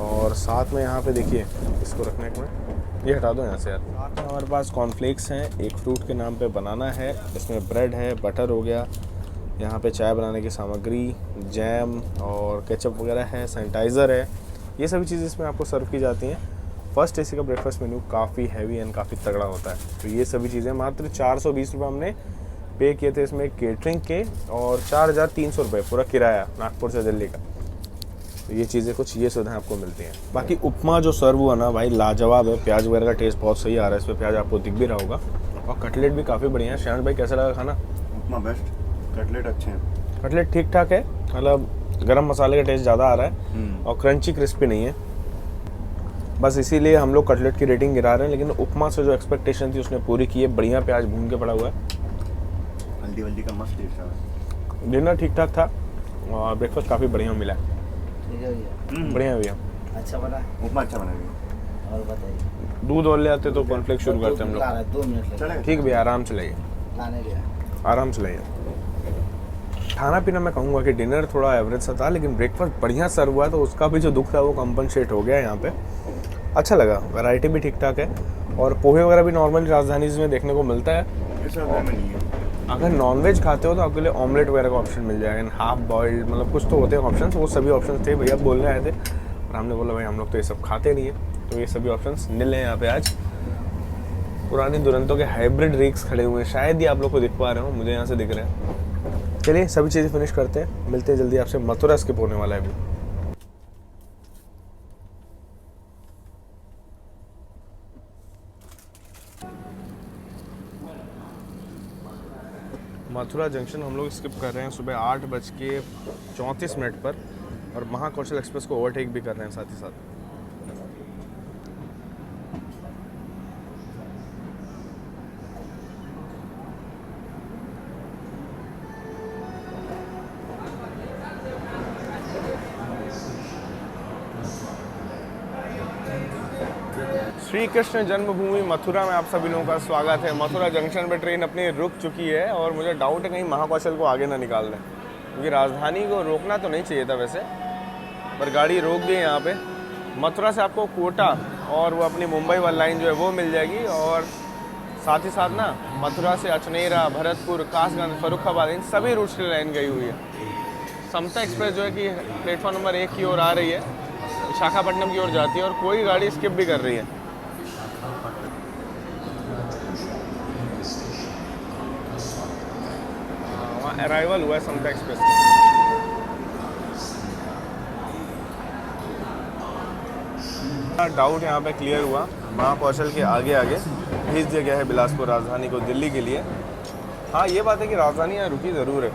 और साथ में यहाँ पे देखिए, इसको रखने में ये हटा दो यहाँ से यार। साथ में हमारे पास कॉर्नफ्लेक्स हैं, एक फ्रूट के नाम पे बनाना है, इसमें ब्रेड है, बटर हो गया, यहाँ पे चाय बनाने की सामग्री, जैम और केचप वगैरह है, सैनिटाइज़र है, ये सभी चीज़ें इसमें आपको सर्व की जाती हैं। फर्स्ट एसी का ब्रेकफास्ट मेन्यू काफ़ी हैवी एंड काफ़ी तगड़ा होता है। तो ये सभी चीज़ें मात्र 420 रुपये हमने पे किए थे इसमें केटरिंग के, और 4300 रुपये पूरा किराया नागपुर से दिल्ली का। तो ये चीज़ें कुछ ये सुविधाएं आपको मिलती हैं। बाकी उपमा जो सर्व हुआ ना भाई लाजवाब है, प्याज वगैरह का टेस्ट बहुत सही आ रहा है, इस पर प्याज आपको दिख भी रहा होगा। और कटलेट भी काफ़ी बढ़िया है। शांत भाई कैसा लगा खाना? उपमा बेस्ट, कटलेट अच्छे हैं। कटलेट ठीक ठाक है, मतलब गरम मसाले का टेस्ट ज़्यादा आ रहा है और क्रंची क्रिस्पी नहीं है, बस इसीलिए हम लोग कटलेट की रेटिंग गिरा रहे हैं। लेकिन उपमा से जो एक्सपेक्टेशन थी उसने पूरी की है। बढ़िया प्याज भून के पड़ा हुआ है, हल्दी वल्दी का मस्त टेस्ट है। डिनर ठीक ठाक था और ब्रेकफास्ट काफ़ी बढ़िया मिला। बढ़िया भैया, अच्छा बना, उपमा अच्छा बना है। और बताइए, दूध और ले आते तो कॉर्नफ्लेक्स शुरू करते हम लोग। 2 मिनट लगेगा चलेगा? ठीक भैया, आराम से लाइए, लाने गया। आराम से लाइए। खाना पीना मैं कहूँगा कि डिनर थोड़ा एवरेज सा था, लेकिन ब्रेकफास्ट बढ़िया सर्व हुआ, तो उसका भी जो दुख था वो कंपनसेट हो गया यहाँ पे। अच्छा लगा, वैरायटी भी ठीक ठाक है। और पोहे वगैरह भी नॉर्मली राजधानी में देखने को मिलता है। ऐसा उधर में नहीं है। अगर नॉनवेज खाते हो तो आपके लिए ऑमलेट वगैरह का ऑप्शन मिल जाएगा, हाफ बॉइल्ड, मतलब कुछ तो होते हैं ऑप्शंस, वो सभी ऑप्शंस थे। भैया बोलने आए थे और हमने बोला भाई हम लोग तो ये सब खाते नहीं है, तो ये सभी ऑप्शंस मिल हैं यहाँ पे आज। पुरानी दुरंतों के हाइब्रिड रिक्स खड़े हुए हैं, शायद ही आप लोग को दिख पा रहे हो, मुझे यहाँ से दिख रहे हैं। चलिए सभी चीज़ें फिनिश करते हैं, मिलते हैं जल्दी आपसे। मथुरा स्किप होने वाला है अभी। मथुरा जंक्शन हम लोग स्किप कर रहे हैं सुबह 8:34 पर, और महाकौशल एक्सप्रेस को ओवरटेक भी कर रहे हैं साथ ही साथ। श्री कृष्ण जन्मभूमि मथुरा में आप सभी लोगों का स्वागत है। मथुरा जंक्शन पे ट्रेन अपनी रुक चुकी है और मुझे डाउट है कहीं महाकौशल को आगे ना निकाल दें, क्योंकि राजधानी को रोकना तो नहीं चाहिए था वैसे, पर गाड़ी रोक दी यहाँ पे। मथुरा से आपको कोटा और वो अपनी मुंबई वाली लाइन जो है वो मिल जाएगी, और साथ ही साथ ना मथुरा से अचनेरा, भरतपुर, कासगंज, फरुखाबाद, इन सभी रूट्स की लाइन गई हुई है। समता एक्सप्रेस जो है कि प्लेटफॉर्म नंबर 1 की ओर आ रही है, विशाखापट्टनम की ओर जाती है, और कोई गाड़ी स्किप भी कर रही है। अराइवल हुआ है समता एक्सप्रेस। डाउट यहाँ पे क्लियर हुआ, महाकौशल के आगे आगे भेज दिया गया है बिलासपुर राजधानी को दिल्ली के लिए। हाँ ये बात है कि राजधानी यहाँ रुकी ज़रूर है।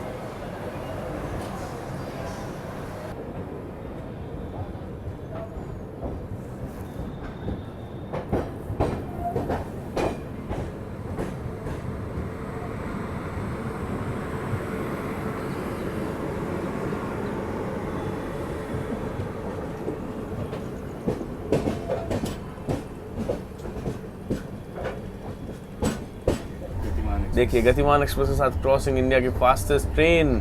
देखिए गतिमान एक्सप्रेस के साथ क्रॉसिंग इंडिया की फास्टेस्ट ट्रेन।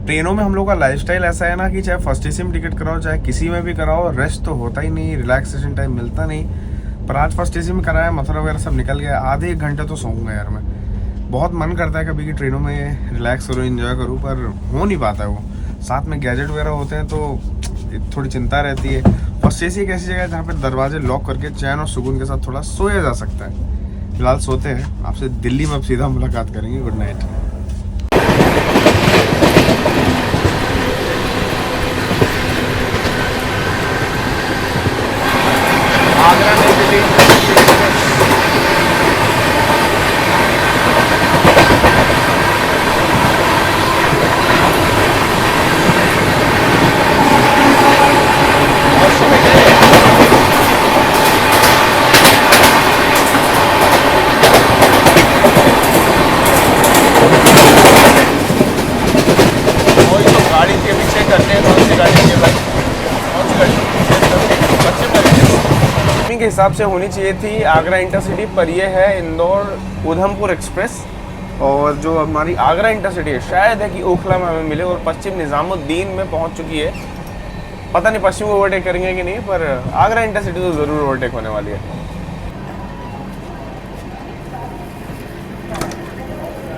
ट्रेनों में हम लोग का लाइफस्टाइल ऐसा है ना कि चाहे फर्स्ट एसी में टिकट कराओ चाहे किसी में भी कराओ, रेस्ट तो होता ही नहीं, रिलैक्सेशन टाइम मिलता नहीं। पर आज फर्स्ट एसी में कराया, मथुरा वगैरह सब निकल गया, आधे एक घंटे तो सोऊंगा यार मैं। बहुत मन करता है कभी कि ट्रेनों में रिलैक्स करूँ, इन्जॉय करूँ, पर हो नहीं पाता है वो। साथ में गैजेट वगैरह होते हैं तो थोड़ी चिंता रहती है। फर्स्ट एसी एक ऐसी जगह है जहाँ पर दरवाजे लॉक करके चैन और सुकून के साथ थोड़ा सोया जा सकता है। फिलहाल सोते हैं, आपसे दिल्ली में अब सीधा मुलाकात करेंगे। Good night. आगरा नई दिल्ली के हिसाब से होनी चाहिए थी आगरा इंटरसिटी, पर ये है इंदौर उधमपुर एक्सप्रेस। और जो हमारी आगरा इंटरसिटी है शायद है कि ओखला में हमें मिले, और पश्चिम निज़ामुद्दीन में पहुंच चुकी है। पता नहीं पश्चिम को ओवरटेक करेंगे कि नहीं, पर आगरा इंटरसिटी तो ज़रूर ओवरटेक होने वाली है।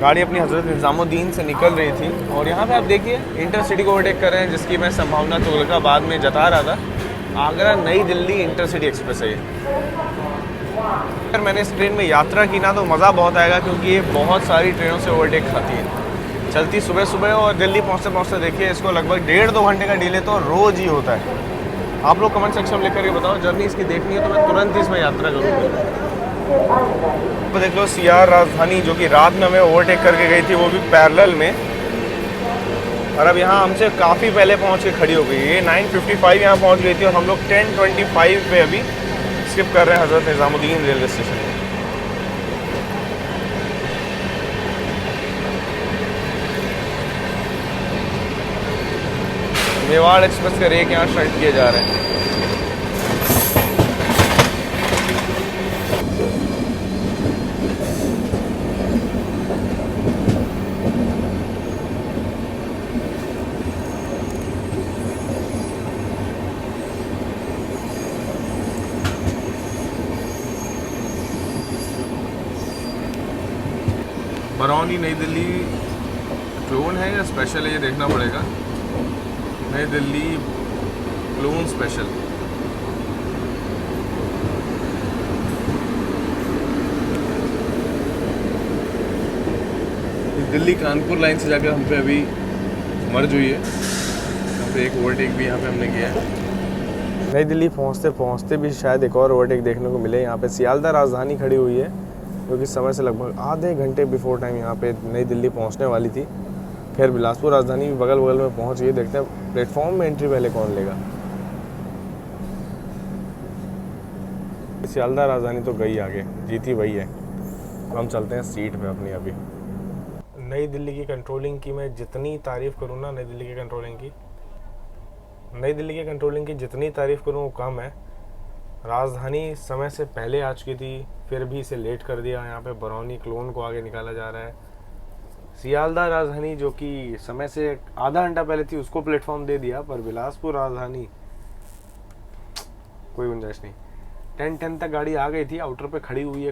गाड़ी अपनी हज़रत निज़ामुद्दीन से निकल रही थी, और यहाँ पे आप देखिए इंटरसिटी को ओवरटेक कर रहे हैं, जिसकी मैं संभावना तुगलकाबाद में जता रहा था। आगरा नई दिल्ली इंटरसिटी एक्सप्रेस है ये। अगर मैंने इस ट्रेन में यात्रा की ना तो मज़ा बहुत आएगा, क्योंकि ये बहुत सारी ट्रेनों से ओवरटेक खाती है। चलती सुबह सुबह, और दिल्ली पहुँचते पहुँचते देखिए इसको लगभग 1.5-2 घंटे का डिले तो रोज़ ही होता है। आप लोग कमेंट सेक्शन में लिख करके बताओ, जर्नी इसकी देखनी है तो मैं तुरंत ही इसमें यात्रा करूँगा। तो देख लो CR राजधानी जो कि रात में हमें ओवरटेक करके गई थी, वो भी पैरेलल में, और अब यहाँ हमसे काफ़ी पहले पहुँच के खड़ी हो गई। ये 9:55 यहाँ पहुँच गई थी, और हम लोग 10:25 पे अभी स्किप कर रहे हैं Hazrat Nizamuddin railway station. Mewar express के रेक यहाँ शर्ट किए जा रहे हैं। बरौनी नई दिल्ली क्लोन है या स्पेशल है, ये देखना पड़ेगा। नई Delhi clone special. Delhi Kanpur line से जाकर हम पे अभी मर्ज हुई है। यहाँ पे एक ओवरटेक भी यहाँ पे हमने किया है। नई दिल्ली पहुँचते पहुँचते भी शायद एक और ओवरटेक देखने को मिले। यहाँ पे सियालदा राजधानी खड़ी हुई है, जो कि समय से लगभग आधे घंटे बिफोर टाइम यहाँ पे नई दिल्ली पहुँचने वाली थी। खैर बिलासपुर राजधानी भी बगल बगल में पहुँच गई। देखते हैं प्लेटफॉर्म में एंट्री पहले कौन लेगा। सियालदा राजधानी तो गई आगे, जीती वही है। हम चलते हैं सीट पे अपनी। अभी नई दिल्ली की कंट्रोलिंग की मैं जितनी तारीफ़ करूँ ना, नई दिल्ली की कंट्रोलिंग की जितनी तारीफ़ करूँ वो कम है। राजधानी समय से पहले आ चुकी थी, फिर भी इसे लेट कर दिया। यहाँ पे बरौनी क्लोन को आगे निकाला जा रहा है। सियालदा राजधानी जो कि समय से आधा घंटा पहले थी, उसको प्लेटफॉर्म दे दिया। पर बिलासपुर राजधानी कोई गुंजाइश नहीं। 10 तक गाड़ी आ गई थी, आउटर पे खड़ी हुई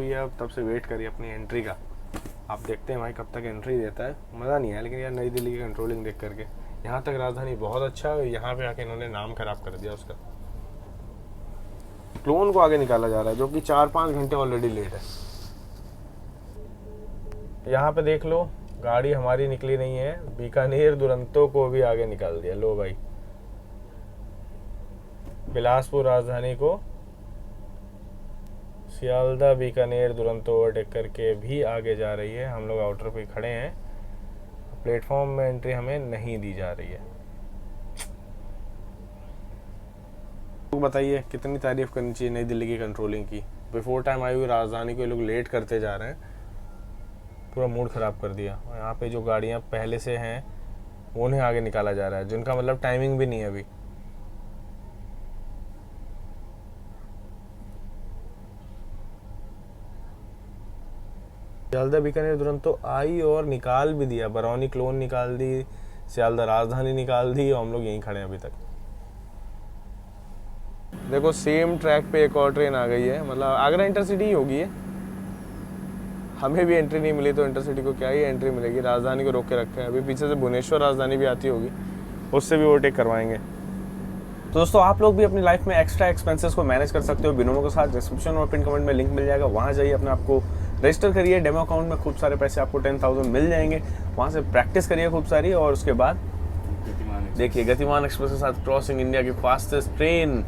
है। अब तब से वेट करी अपनी एंट्री का। आप देखते हैं भाई कब तक एंट्री देता है। मज़ा नहीं है लेकिन यार नई दिल्ली की कंट्रोलिंग देख करके। यहाँ तक राजधानी बहुत अच्छा है, यहाँ पे आके इन्होंने नाम खराब कर दिया उसका। क्लोन को आगे निकाला जा रहा है, जो कि 4-5 घंटे ऑलरेडी लेट है। यहाँ पे देख लो, गाड़ी हमारी निकली नहीं है। बीकानेर दुरंतो को भी आगे निकाल दिया। लो भाई, बिलासपुर राजधानी को सियालदा बीकानेर दुरंतो ओवरटेक करके भी आगे जा रही है। हम लोग आउटर पे खड़े हैं। प्लेटफॉर्म में एंट्री हमें नहीं दी जा रही है। तो बताइए कितनी तारीफ करनी चाहिए नई दिल्ली की कंट्रोलिंग की। बिफोर टाइम आई हुई राजधानी को ये लोग लेट करते जा रहे हैं, पूरा मूड ख़राब कर दिया। यहाँ पे जो गाड़ियाँ पहले से हैं उन्हें आगे निकाला जा रहा है, जिनका मतलब टाइमिंग भी नहीं है अभी। सियालदा बीकानेर दुरंतो आई और निकाल भी दिया। बरौनी क्लोन निकाल दी, सियालदा राजधानी निकाल दी, और हम लोग यहीं खड़े हैं अभी तक। देखो सेम ट्रैक पे एक और ट्रेन आ गई है। मतलब आगरा इंटरसिटी ही होगी ये। हमें भी एंट्री नहीं मिली तो इंटरसिटी को क्या ही एंट्री मिलेगी। राजधानी को रोक के रखा है। अभी पीछे से भुवनेश्वर राजधानी भी आती होगी, उससे भी ओवरटेक करवाएंगे। तो दोस्तों आप लोग भी अपनी लाइफ में एक्स्ट्रा एक्सपेंसेस को मैनेज कर सकते हो बिनोमो के साथ। डिस्क्रिप्शन और पिन कमेंट में लिंक मिल जाएगा, वहाँ जाइए, अपने आपको रजिस्टर करिए। डेमो अकाउंट में खूब सारे पैसे आपको 10,000 मिल जाएंगे। वहाँ से प्रैक्टिस करिए खूब सारी, और उसके बाद देखिए गतिमान एक्सप्रेस के साथ क्रॉसिंग इंडिया की फास्टेस्ट ट्रेन।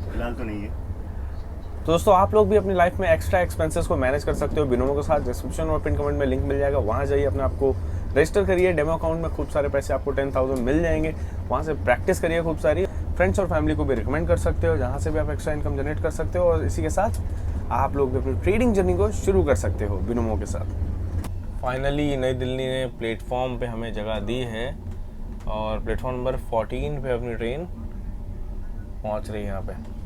फिलहाल तो नहीं है। तो दोस्तों आप लोग भी अपनी लाइफ में एक्स्ट्रा एक्सपेंसेस को मैनेज कर सकते हो बिनोमो के साथ। डिस्क्रिप्शन और पिन कमेंट में लिंक मिल जाएगा, वहाँ जाइए, अपने आपको रजिस्टर करिए। डेमो अकाउंट में खूब सारे पैसे आपको 10,000 मिल जाएंगे। वहाँ से प्रैक्टिस करिए खूब सारी। फ्रेंड्स और फैमिली को भी रिकमेंड कर सकते हो, जहाँ से भी आप एक्स्ट्रा इनकम जनरेट कर सकते हो। और इसी के साथ आप लोग भी अपनी ट्रेडिंग जर्नी को शुरू कर सकते हो बिनोमो के साथ। फाइनली नई दिल्ली ने प्लेटफॉर्म पे हमें जगह दी है, और प्लेटफॉर्म नंबर 14 पे अपनी ट्रेन पहुँच रही है यहाँ पे।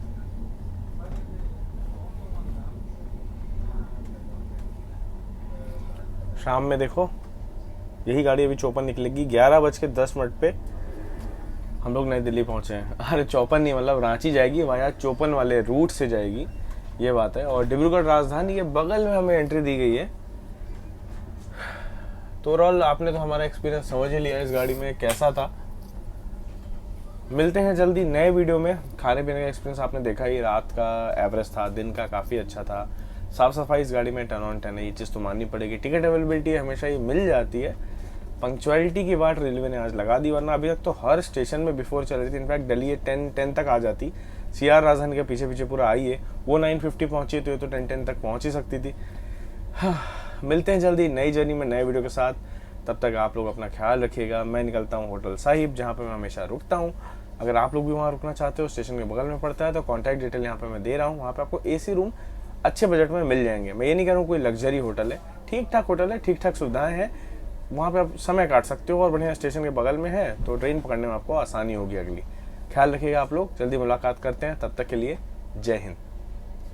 शाम में देखो यही गाड़ी अभी 54 निकलेगी। 11:10 पे हम लोग नई दिल्ली पहुंचे हैं। अरे 54 नहीं, मतलब रांची जाएगी, वाया 54 वाले रूट से जाएगी, ये बात है। और डिब्रूगढ़ राजधानी के बगल में हमें एंट्री दी गई है। तो ओवरऑल आपने तो हमारा एक्सपीरियंस समझ ही लिया इस गाड़ी में कैसा था। मिलते हैं जल्दी नए वीडियो में। खाने पीने का एक्सपीरियंस आपने देखा ही, रात का एवरेज था, दिन का काफ़ी अच्छा था। साफ़ सफाई इस गाड़ी में 10 on 10 है, ये चीज़ तो माननी पड़ेगी। टिकट अवेलेबिलिटी हमेशा ही मिल जाती है। पंक्चुअलिटी की बात रेलवे ने आज लगा दी, वरना अभी तक तो हर स्टेशन में बिफोर चल रही थी। इनफैक्ट दिल्ली 10 तक आ जाती। सीआर राजधानी के पीछे पीछे पूरा आई है, वो 9:50 पहुंची तो ये तो 10 तक पहुंच ही सकती थी। मिलते हैं जल्दी नई जर्नी में नए वीडियो के साथ। तब तक आप लोग अपना ख्याल रखिएगा। मैं निकलता हूँ होटल साहिब, जहाँ पे मैं हमेशा रुकता हूँ। अगर आप लोग भी वहाँ रुकना चाहते हो, स्टेशन के बगल में पड़ता है, तो कॉन्टैक्ट डिटेल यहाँ पे मैं दे रहा हूँ। वहाँ पे आपको AC रूम अच्छे बजट में मिल जाएंगे। मैं ये नहीं कह रहा हूँ कोई लग्जरी होटल है, ठीक ठाक होटल है, ठीक ठाक सुविधाएं हैं। वहाँ पे आप समय काट सकते हो, और बढ़िया स्टेशन के बगल में है, तो ट्रेन पकड़ने में आपको आसानी होगी अगली। ख्याल रखिएगा आप लोग। जल्दी मुलाकात करते हैं, तब तक के लिए जय हिंद।